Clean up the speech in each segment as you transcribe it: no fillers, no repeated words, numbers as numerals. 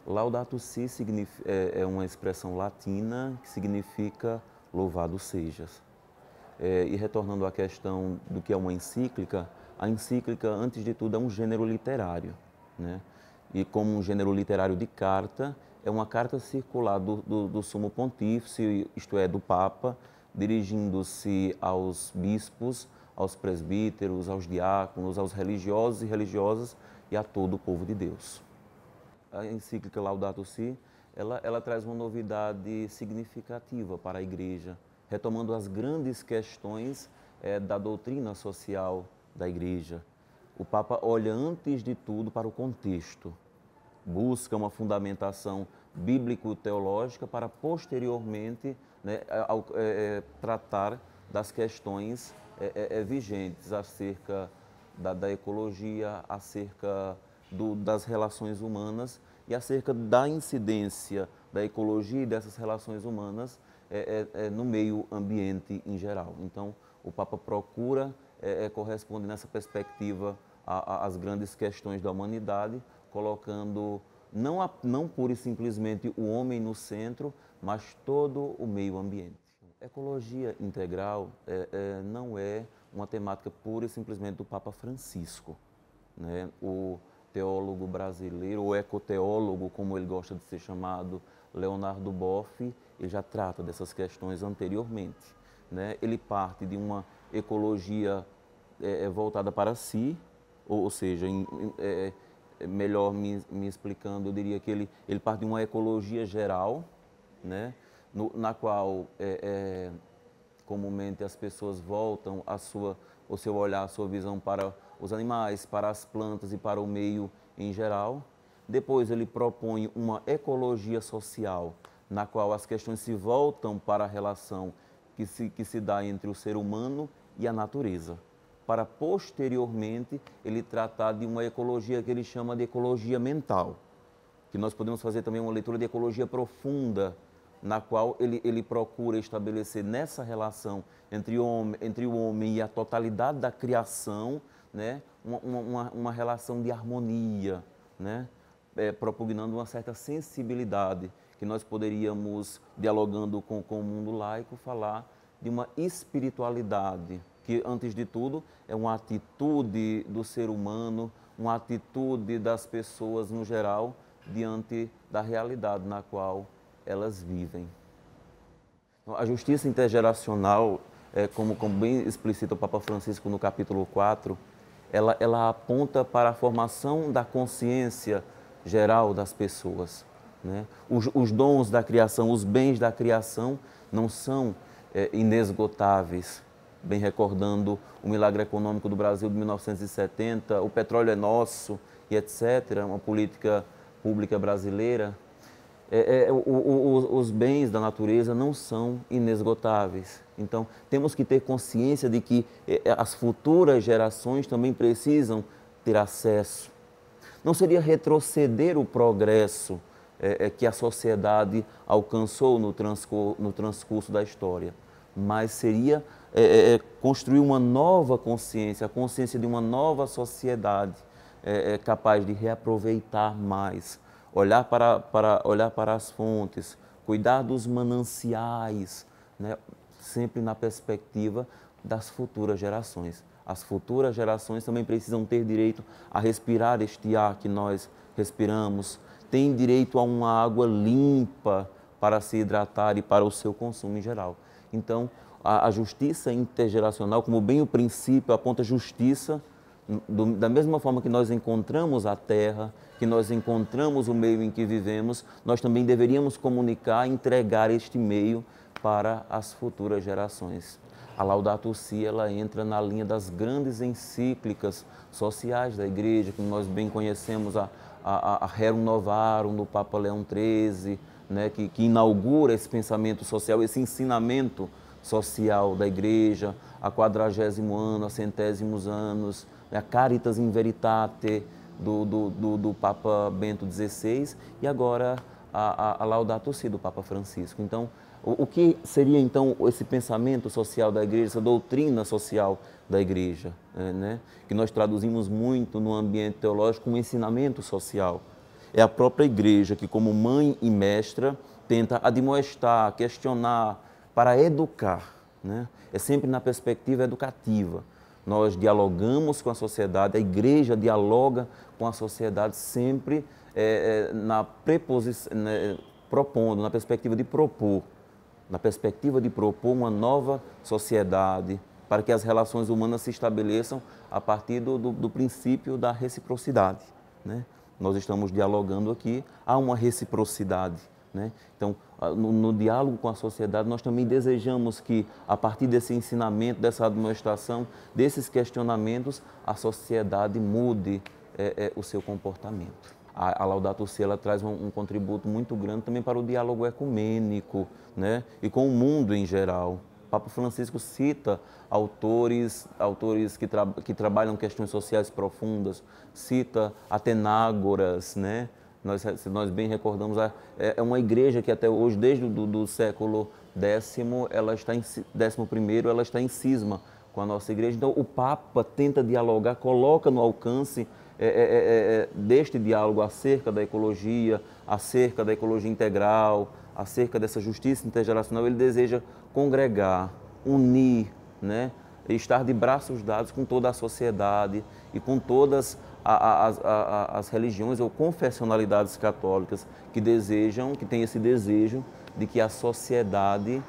Laudato Si é uma expressão latina que significa louvado sejas. E retornando à questão do que é uma encíclica, a encíclica, antes de tudo, é um gênero literário, né? E como um gênero literário de carta, é uma carta circular do Sumo Pontífice, isto é, do Papa, dirigindo-se aos bispos, aos presbíteros, aos diáconos, aos religiosos e religiosas e a todo o povo de Deus. A encíclica Laudato Si, ela traz uma novidade significativa para a Igreja, retomando as grandes questões da doutrina social da Igreja. O Papa olha antes de tudo para o contexto, busca uma fundamentação bíblico-teológica para posteriormente, né, tratar das questões vigentes acerca da ecologia, acerca das relações humanas e acerca da incidência da ecologia e dessas relações humanas no meio ambiente em geral. Então, o Papa procura corresponder nessa perspectiva às grandes questões da humanidade, colocando não pura e simplesmente o homem no centro, mas todo o meio ambiente. Ecologia integral não é uma temática pura e simplesmente do Papa Francisco, né? O teólogo brasileiro, ou ecoteólogo, como ele gosta de ser chamado, Leonardo Boff, ele já trata dessas questões anteriormente, né? Ele parte de uma ecologia voltada para si, ou seja, melhor me explicando, eu diria que ele parte de uma ecologia geral, né? Na qual comumente as pessoas voltam o seu olhar, a sua visão para os animais, para as plantas e para o meio em geral. Depois ele propõe uma ecologia social, na qual as questões se voltam para a relação que se dá entre o ser humano e a natureza, para posteriormente ele tratar de uma ecologia que ele chama de ecologia mental, que nós podemos fazer também uma leitura de ecologia profunda, na qual ele procura estabelecer nessa relação entre o homem e a totalidade da criação, né, uma relação de harmonia, né, propugnando uma certa sensibilidade, que nós poderíamos, dialogando com o mundo laico, falar de uma espiritualidade, que, antes de tudo, é uma atitude do ser humano, uma atitude das pessoas no geral, diante da realidade na qual elas vivem. A justiça intergeracional, como bem explicita o Papa Francisco no capítulo 4, ela aponta para a formação da consciência geral das pessoas, né? Os dons da criação, os bens da criação não são inesgotáveis. Bem recordando o milagre econômico do Brasil de 1970, o petróleo é nosso e etc., uma política pública brasileira. Os bens da natureza não são inesgotáveis. Então, temos que ter consciência de que as futuras gerações também precisam ter acesso. Não seria retroceder o progresso que a sociedade alcançou no transcurso da história, mas seria construir uma nova consciência, a consciência de uma nova sociedade capaz de reaproveitar mais, olhar para as fontes, cuidar dos mananciais, né? Sempre na perspectiva das futuras gerações. As futuras gerações também precisam ter direito a respirar este ar que nós respiramos, têm direito a uma água limpa para se hidratar e para o seu consumo em geral. Então, a justiça intergeracional, como bem o princípio aponta justiça, da mesma forma que nós encontramos a terra, que nós encontramos o meio em que vivemos, nós também deveríamos comunicar, entregar este meio para as futuras gerações. A Laudato Si, ela entra na linha das grandes encíclicas sociais da Igreja, que nós bem conhecemos, a Rerum Novarum do Papa Leão XIII, né, que inaugura esse pensamento social, esse ensinamento social da Igreja, a 40º ano, a centésimos anos, a Caritas in Veritate do Papa Bento XVI e agora a Laudato Si do Papa Francisco. Então, o que seria então esse pensamento social da Igreja, essa doutrina social da Igreja, né? Que nós traduzimos muito no ambiente teológico como ensinamento social. É a própria igreja que, como mãe e mestra, tenta admoestar, questionar, para educar, né? É sempre na perspectiva educativa. Nós dialogamos com a sociedade, a igreja dialoga com a sociedade sempre propondo, na perspectiva de propor uma nova sociedade, para que as relações humanas se estabeleçam a partir do princípio da reciprocidade, né? Nós estamos dialogando aqui, há uma reciprocidade, né? Então, no diálogo com a sociedade, nós também desejamos que, a partir desse ensinamento, dessa administração, desses questionamentos, a sociedade mude o seu comportamento. A Laudato Si, ela traz um contributo muito grande também para o diálogo ecumênico, né? E com o mundo em geral. O Papa Francisco cita autores que trabalham questões sociais profundas, cita Atenágoras, né? Nós bem recordamos, é uma igreja que até hoje, desde do século X, ela está ela está em cisma com a nossa igreja. Então, o Papa tenta dialogar, coloca no alcance deste diálogo acerca da ecologia integral, acerca dessa justiça intergeracional. Ele deseja congregar, unir, né? Estar de braços dados com toda a sociedade e com todas as religiões ou confessionalidades católicas que têm esse desejo de que a sociedade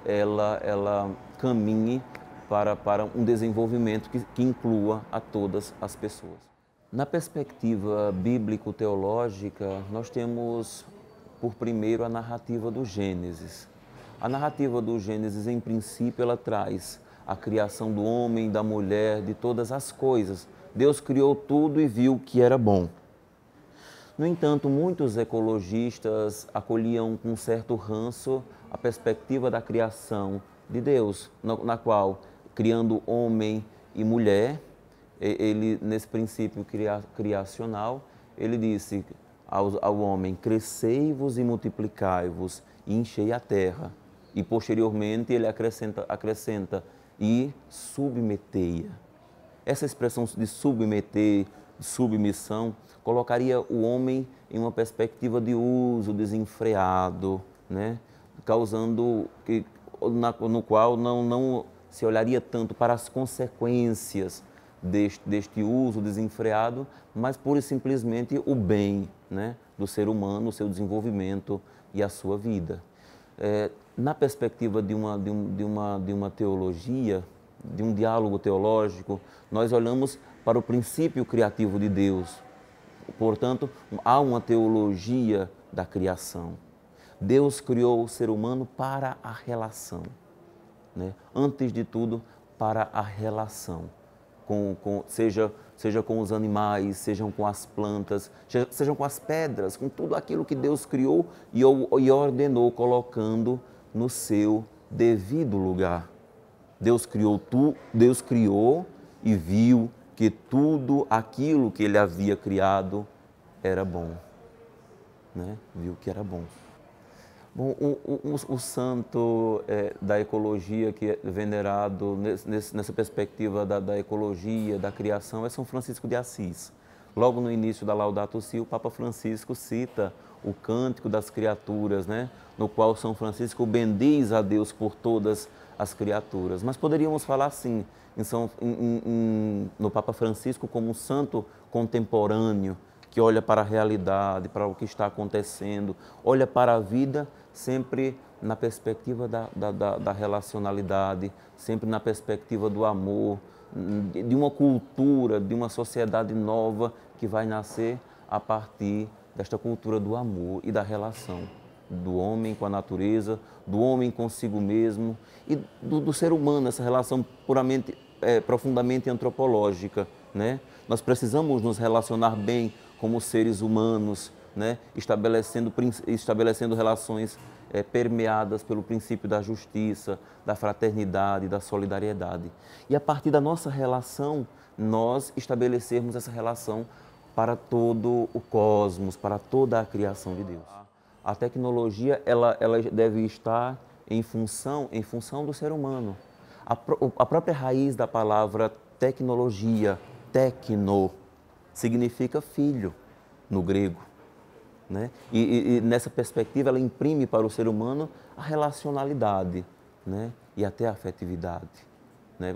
ela caminhe para um desenvolvimento que inclua a todas as pessoas. Na perspectiva bíblico-teológica, nós temos, por primeiro, a narrativa do Gênesis. A narrativa do Gênesis, em princípio, ela traz a criação do homem, da mulher, de todas as coisas. Deus criou tudo e viu que era bom. No entanto, muitos ecologistas acolhiam com certo ranço a perspectiva da criação de Deus, na qual, criando homem e mulher, ele, nesse princípio criacional, ele disse ao homem: crescei-vos e multiplicai-vos e enchei a terra. E posteriormente ele acrescenta e submetei-a. Essa expressão de submeter, de submissão, colocaria o homem em uma perspectiva de uso desenfreado, né? No qual não se olharia tanto para as consequências deste uso desenfreado, mas pura e simplesmente o bem, né, do ser humano, o seu desenvolvimento e a sua vida. Na perspectiva de uma teologia, de um diálogo teológico, nós olhamos para o princípio criativo de Deus. Portanto, há uma teologia da criação. Deus criou o ser humano para a relação, né? Antes de tudo, para a relação, seja com os animais, sejam com as plantas, sejam com as pedras, com tudo aquilo que Deus criou e ordenou, colocando no seu devido lugar. Deus criou e viu que tudo aquilo que Ele havia criado era bom, né? Viu que era bom. Bom, o santo da ecologia que é venerado nessa perspectiva da ecologia, da criação, é São Francisco de Assis. Logo no início da Laudato Si, o Papa Francisco cita o Cântico das Criaturas, né? No qual São Francisco bendiz a Deus por todas as criaturas. Mas poderíamos falar assim, no Papa Francisco como um santo contemporâneo, que olha para a realidade, para o que está acontecendo, olha para a vida sempre na perspectiva da relacionalidade, sempre na perspectiva do amor, de uma cultura, de uma sociedade nova que vai nascer a partir desta cultura do amor e da relação do homem com a natureza, do homem consigo mesmo e do ser humano, essa relação profundamente antropológica, né? Nós precisamos nos relacionar bem como seres humanos, né? Estabelecendo relações permeadas pelo princípio da justiça, da fraternidade, da solidariedade. E a partir da nossa relação, nós estabelecermos essa relação para todo o cosmos, para toda a criação de Deus. A tecnologia ela deve estar em função do ser humano. A própria raiz da palavra tecnologia, tecno, significa filho. no grego, né? E nessa perspectiva ela imprime para o ser humano a relacionalidade, né? E até a afetividade, né?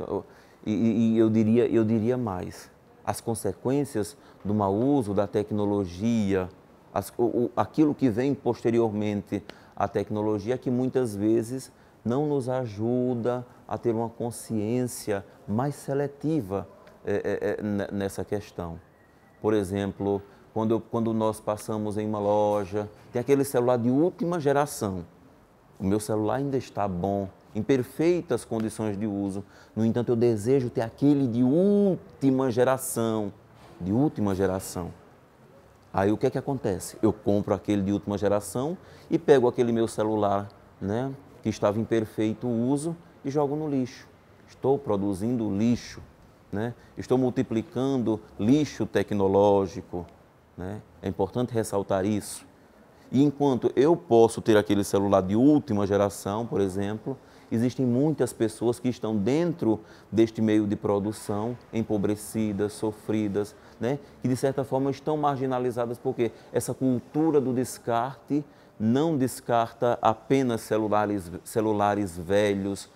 E eu diria mais, as consequências do mau uso da tecnologia, aquilo que vem posteriormente à tecnologia, que muitas vezes não nos ajuda a ter uma consciência mais seletiva nessa questão. Por exemplo, quando nós passamos em uma loja, tem aquele celular de última geração. O meu celular ainda está bom, em perfeitas condições de uso. No entanto, eu desejo ter aquele de última geração. De última geração. Aí o que é que acontece? Eu compro aquele de última geração e pego aquele meu celular, né, que estava em perfeito uso e jogo no lixo. Estou produzindo lixo, né? Estou multiplicando lixo tecnológico, né? É importante ressaltar isso. E enquanto eu posso ter aquele celular de última geração, por exemplo, existem muitas pessoas que estão dentro deste meio de produção, empobrecidas, sofridas, né? Que de certa forma estão marginalizadas porque essa cultura do descarte não descarta apenas celulares velhos,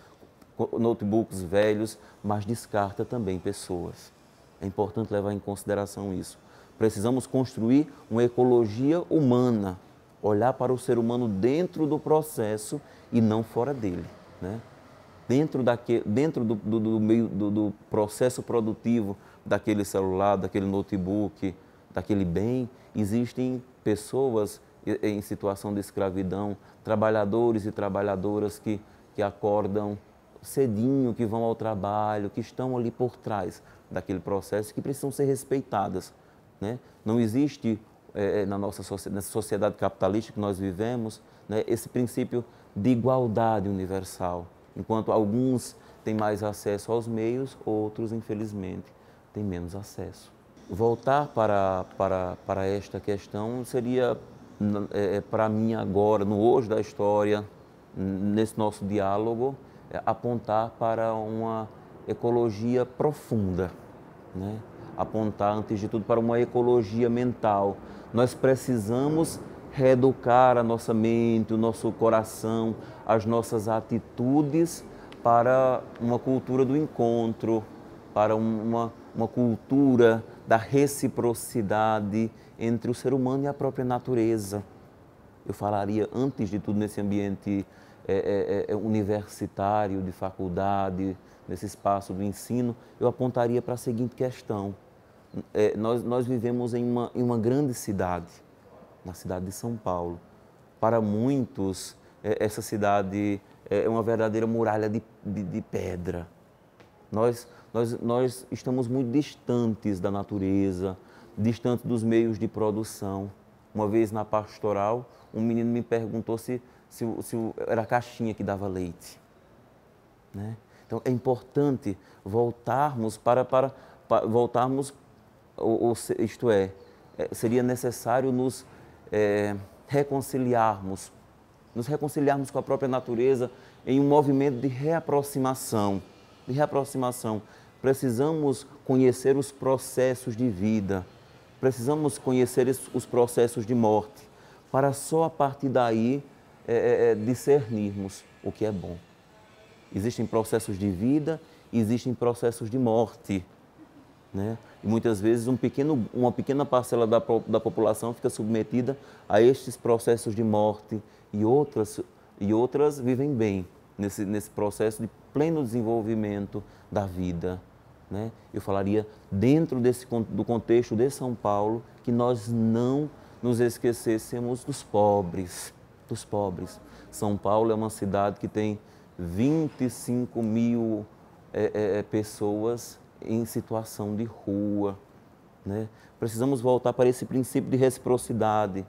notebooks velhos, mas descarta também pessoas. É importante levar em consideração isso. Precisamos construir uma ecologia humana, olhar para o ser humano dentro do processo e não fora dele, né? Dentro do meio do processo produtivo daquele celular, daquele notebook, daquele bem, existem pessoas em situação de escravidão, trabalhadores e trabalhadoras que acordam cedinho, que vão ao trabalho, que estão ali por trás daquele processo, que precisam ser respeitadas, né? Não existe nessa sociedade capitalista que nós vivemos, né, esse princípio de igualdade universal. Enquanto alguns têm mais acesso aos meios, outros, infelizmente, têm menos acesso. Voltar para esta questão seria, para mim agora, no hoje da história, nesse nosso diálogo, apontar para uma ecologia profunda, né? Apontar, antes de tudo, para uma ecologia mental. Nós precisamos reeducar a nossa mente, o nosso coração, as nossas atitudes para uma cultura do encontro, para uma cultura da reciprocidade entre o ser humano e a própria natureza. Eu falaria, antes de tudo, nesse ambiente universitário, de faculdade, nesse espaço do ensino, eu apontaria para a seguinte questão. Nós vivemos em uma grande cidade, na cidade de São Paulo. Para muitos, essa cidade é uma verdadeira muralha de pedra. Nós estamos muito distantes da natureza, distantes dos meios de produção. Uma vez na pastoral, um menino me perguntou se era a caixinha que dava leite, né? Então é importante voltarmos isto é, seria necessário nos reconciliarmos com a própria natureza em um movimento de reaproximação. Precisamos conhecer os processos de vida, precisamos conhecer os processos de morte, para só a partir daí discernirmos o que é bom. Existem processos de vida, existem processos de morte, né? E muitas vezes uma pequena parcela da população fica submetida a estes processos de morte e outras vivem bem nesse processo de pleno desenvolvimento da vida, né? Eu falaria, dentro do contexto de São Paulo, que nós não nos esquecêssemos dos pobres. São Paulo é uma cidade que tem 25 mil pessoas em situação de rua, né? Precisamos voltar para esse princípio de reciprocidade.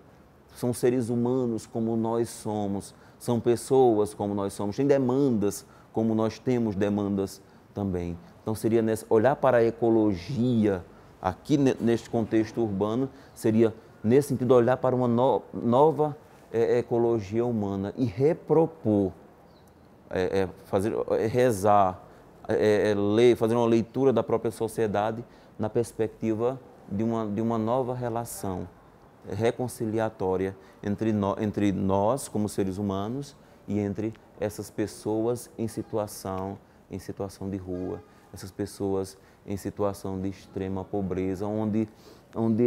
São seres humanos como nós somos, são pessoas como nós somos, têm demandas como nós temos demandas também. Então seria olhar para a ecologia aqui neste contexto urbano, seria nesse sentido olhar para uma nova ecologia humana e repropor, rezar, ler, fazer uma leitura da própria sociedade na perspectiva de uma nova relação, reconciliatória entre nós como seres humanos e entre essas pessoas em situação de rua, essas pessoas em situação de extrema pobreza, onde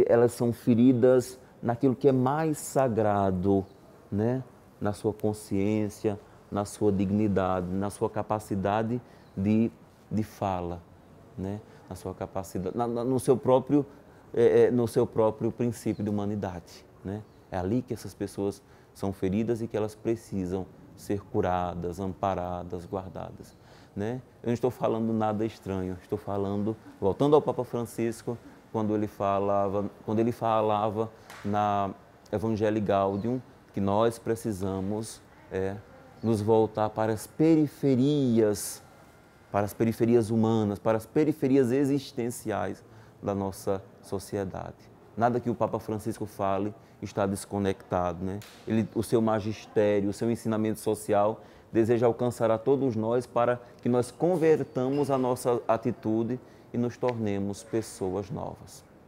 elas são feridas naquilo que é mais sagrado, né? Na sua consciência, na sua dignidade, na sua capacidade de fala, né? Na sua capacidade, no seu próprio princípio de humanidade, né? É ali que essas pessoas são feridas e que elas precisam ser curadas, amparadas, guardadas, né? Eu não estou falando nada estranho, estou falando, voltando ao Papa Francisco, quando ele falava na Evangelii Gaudium, que nós precisamos nos voltar para as periferias humanas, para as periferias existenciais da nossa sociedade. Nada que o Papa Francisco fale está desconectado, né? O seu magistério, o seu ensinamento social deseja alcançar a todos nós para que nós convertamos a nossa atitude e nos tornemos pessoas novas.